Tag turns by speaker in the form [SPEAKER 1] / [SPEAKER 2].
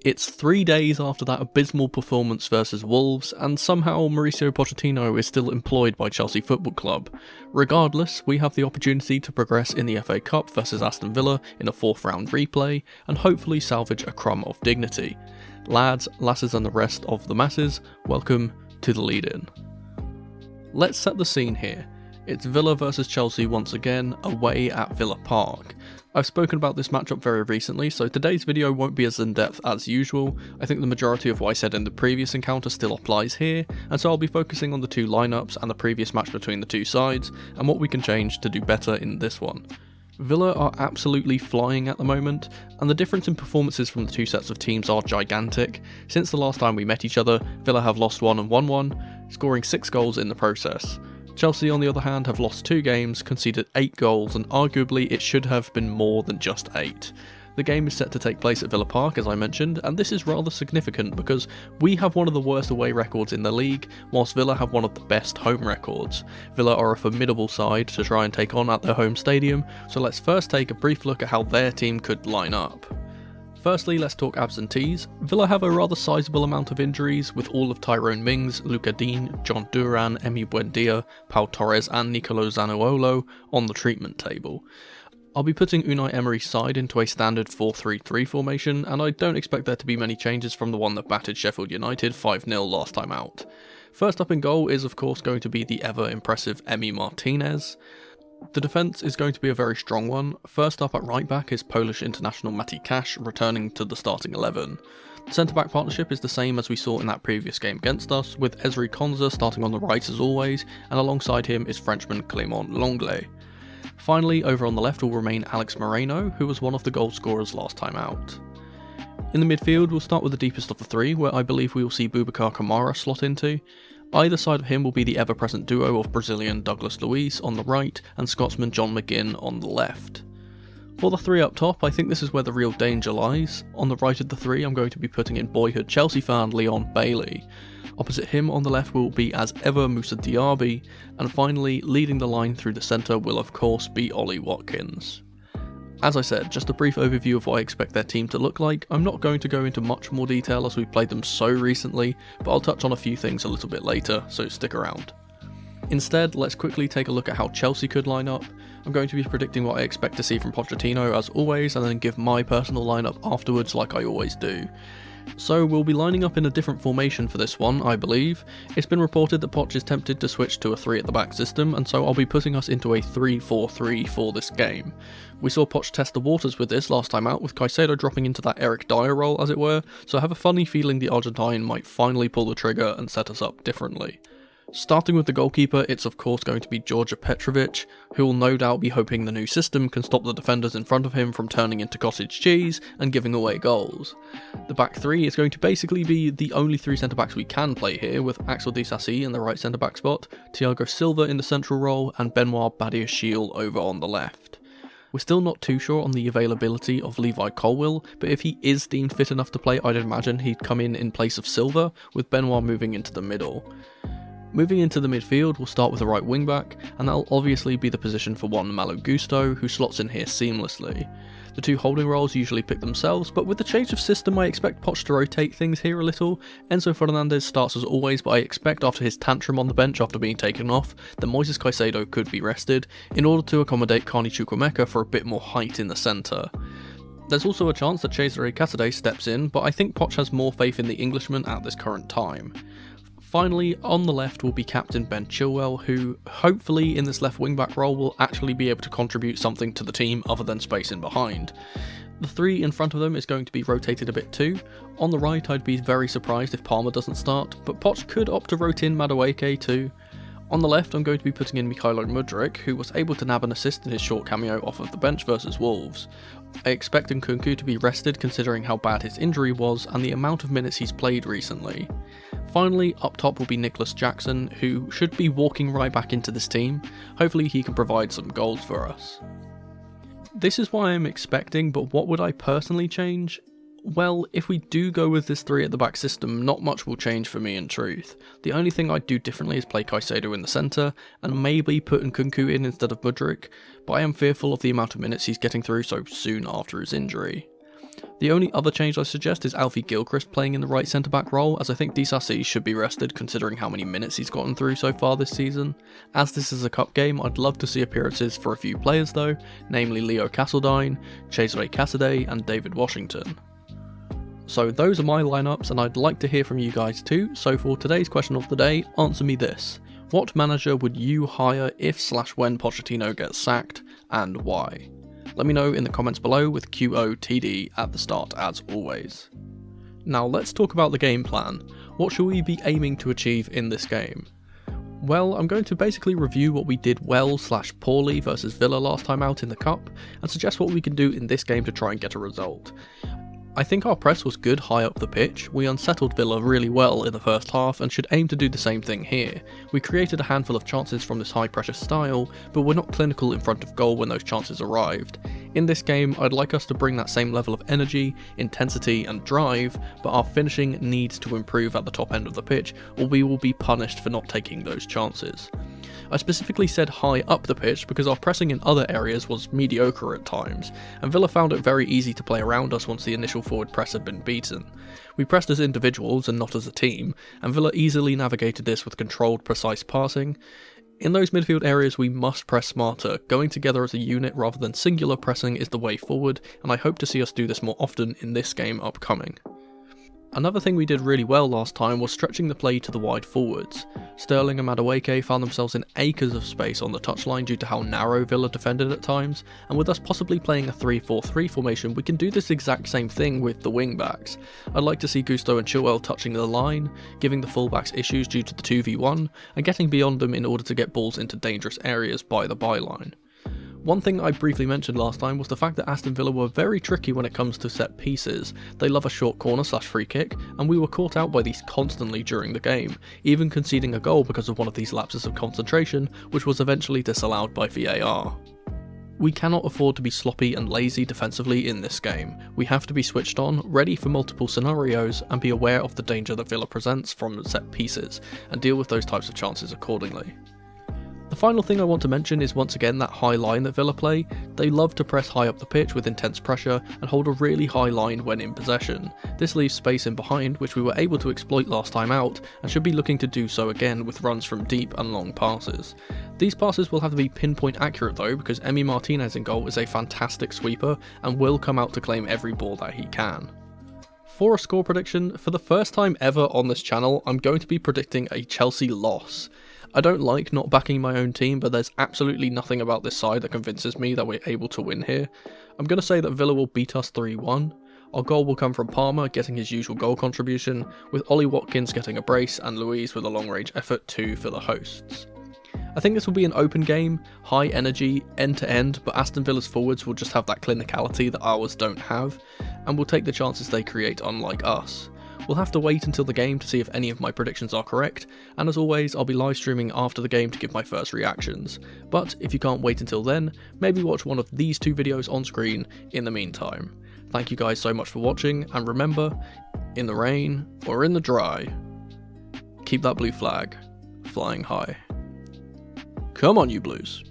[SPEAKER 1] It's 3 days after that abysmal performance versus Wolves, and somehow Mauricio Pochettino is still employed by Chelsea Football Club. Regardless, we have the opportunity to progress in the FA Cup versus Aston Villa in a 4th round replay, and hopefully salvage a crumb of dignity. Lads, lasses and the rest of the masses, welcome to the lead-in. Let's set the scene here. It's Villa versus Chelsea once again, away at Villa Park. I've spoken about this matchup very recently, so today's video won't be as in-depth as usual. I think the majority of what I said in the previous encounter still applies here, and so I'll be focusing on the two lineups and the previous match between the two sides, and what we can change to do better in this one. Villa are absolutely flying at the moment, and the difference in performances from the two sets of teams are gigantic. Since the last time we met each other, Villa have lost 1 and won 1, scoring 6 goals in the process. Chelsea, on the other hand, have lost 2 games, conceded 8 goals, and arguably it should have been more than just 8. The game is set to take place at Villa Park, as I mentioned, and this is rather significant because we have one of the worst away records in the league, whilst Villa have one of the best home records. Villa are a formidable side to try and take on at their home stadium, so let's first take a brief look at how their team could line up. Firstly, let's talk absentees. Villa have a rather sizable amount of injuries, with all of Tyrone Mings, Luca Dean, John Duran, Emi Buendia, Pau Torres and Nicolo Zaniolo on the treatment table. I'll be putting Unai Emery's side into a standard 4-3-3 formation, and I don't expect there to be many changes from the one that battered Sheffield United 5-0 last time out. First up in goal is of course going to be the ever impressive Emi Martinez. The defence is going to be a very strong one. First up at right back is Polish international Maciej Kasz returning to the starting 11. The centre-back partnership is the same as we saw in that previous game against us, with Ezri Konsa starting on the right as always, and alongside him is Frenchman Clément Lenglet. Finally, over on the left will remain Alex Moreno, who was one of the goal scorers last time out. In the midfield, we'll start with the deepest of the three, where I believe we will see Boubacar Kamara slot into. Either side of him will be the ever-present duo of Brazilian Douglas Luiz on the right and Scotsman John McGinn on the left. For the three up top, I think this is where the real danger lies. On the right of the three, I'm going to be putting in boyhood Chelsea fan Leon Bailey. Opposite him on the left will be as ever Moussa Diaby, and finally, leading the line through the centre will of course be Ollie Watkins. As I said, just a brief overview of what I expect their team to look like. I'm not going to go into much more detail as we've played them so recently, but I'll touch on a few things a little bit later, so stick around. Instead, let's quickly take a look at how Chelsea could line up. I'm going to be predicting what I expect to see from Pochettino as always, and then give my personal lineup afterwards like I always do. So we'll be lining up in a different formation for this one, I believe. It's been reported that Poch is tempted to switch to a 3 at the back system, and so I'll be putting us into a 3-4-3 for this game. We saw Poch test the waters with this last time out, with Caicedo dropping into that Eric Dyer role as it were, so I have a funny feeling the Argentine might finally pull the trigger and set us up differently. Starting with the goalkeeper, it's of course going to be Georgia Petrovic, who will no doubt be hoping the new system can stop the defenders in front of him from turning into cottage cheese and giving away goals. The back three is going to basically be the only 3 centre-backs we can play here, with Axel Disasi in the right centre-back spot, Thiago Silva in the central role, and Benoit Badiashile over on the left. We're still not too sure on the availability of Levi Colwill, but if he is deemed fit enough to play, I'd imagine he'd come in place of Silva, with Benoit moving into the middle. Moving into the midfield, we'll start with the right wing back, and that'll obviously be the position for Juan Malo Gusto, who slots in here seamlessly. The two holding roles usually pick themselves, but with the change of system I expect Poch to rotate things here a little. Enzo Fernandez starts as always, but I expect after his tantrum on the bench after being taken off, that Moises Caicedo could be rested, in order to accommodate Carney Chukwuemeka for a bit more height in the centre. There's also a chance that Cesare Casadei steps in, but I think Poch has more faith in the Englishman at this current time. Finally, on the left will be captain Ben Chilwell, who, hopefully in this left wing-back role, will actually be able to contribute something to the team other than space in behind. The 3 in front of them is going to be rotated a bit too. On the right, I'd be very surprised if Palmer doesn't start, but Poch could opt to rotate in Madueke too. On the left, I'm going to be putting in Mykhailo Mudryk, who was able to nab an assist in his short cameo off of the bench versus Wolves. I expect Nkunku to be rested considering how bad his injury was and the amount of minutes he's played recently. Finally, up top will be Nicholas Jackson, who should be walking right back into this team. Hopefully he can provide some goals for us. This is what I am expecting, but what would I personally change? Well, if we do go with this 3 at the back system, not much will change for me in truth. The only thing I'd do differently is play Caicedo in the centre, and maybe put Nkunku in instead of Mudryk, but I am fearful of the amount of minutes he's getting through so soon after his injury. The only other change I suggest is Alfie Gilchrist playing in the right centre-back role, as I think Disasi should be rested considering how many minutes he's gotten through so far this season. As this is a cup game, I'd love to see appearances for a few players though, namely Leo Castledine, Cesare Cassidy and David Washington. So those are my lineups and I'd like to hear from you guys too, so for today's question of the day, answer me this. What manager would you hire if/when Pochettino gets sacked, and why? Let me know in the comments below with QOTD at the start as always. Now let's talk about the game plan. What should we be aiming to achieve in this game? Well, I'm going to basically review what we did well/poorly versus Villa last time out in the cup, and suggest what we can do in this game to try and get a result. I think our press was good high up the pitch. We unsettled Villa really well in the first half and should aim to do the same thing here. We created a handful of chances from this high pressure style, but were not clinical in front of goal when those chances arrived. In this game, I'd like us to bring that same level of energy, intensity and drive, but our finishing needs to improve at the top end of the pitch, or we will be punished for not taking those chances. I specifically said high up the pitch because our pressing in other areas was mediocre at times, and Villa found it very easy to play around us once the initial forward press had been beaten. We pressed as individuals and not as a team, and Villa easily navigated this with controlled, precise passing. In those midfield areas we must press smarter. Going together as a unit rather than singular pressing is the way forward, and I hope to see us do this more often in this game upcoming. Another thing we did really well last time was stretching the play to the wide forwards. Sterling and Madueke found themselves in acres of space on the touchline due to how narrow Villa defended at times, and with us possibly playing a 3-4-3 formation we can do this exact same thing with the wing backs. I'd like to see Gusto and Chilwell touching the line, giving the fullbacks issues due to the 2v1, and getting beyond them in order to get balls into dangerous areas by the byline. One thing I briefly mentioned last time was the fact that Aston Villa were very tricky when it comes to set pieces. They love a short corner/free kick, and we were caught out by these constantly during the game, even conceding a goal because of one of these lapses of concentration, which was eventually disallowed by VAR. We cannot afford to be sloppy and lazy defensively in this game. We have to be switched on, ready for multiple scenarios, and be aware of the danger that Villa presents from set pieces, and deal with those types of chances accordingly. The final thing I want to mention is once again that high line that Villa play. They love to press high up the pitch with intense pressure and hold a really high line when in possession. This leaves space in behind, which we were able to exploit last time out and should be looking to do so again with runs from deep and long passes. These passes will have to be pinpoint accurate though, because Emi Martinez in goal is a fantastic sweeper and will come out to claim every ball that he can. For a score prediction, for the first time ever on this channel, I'm going to be predicting a Chelsea loss. I don't like not backing my own team, but there's absolutely nothing about this side that convinces me that we're able to win here. I'm going to say that Villa will beat us 3-1. Our goal will come from Palmer getting his usual goal contribution, with Ollie Watkins getting a brace and Luiz with a long range effort too for the hosts. I think this will be an open game, high energy, end to end, but Aston Villa's forwards will just have that clinicality that ours don't have, and will take the chances they create unlike us. We'll have to wait until the game to see if any of my predictions are correct, and as always I'll be live streaming after the game to give my first reactions. But if you can't wait until then, maybe watch one of these two videos on screen in the meantime. Thank you guys so much for watching, and remember, in the rain or in the dry, keep that blue flag flying high. Come on you Blues.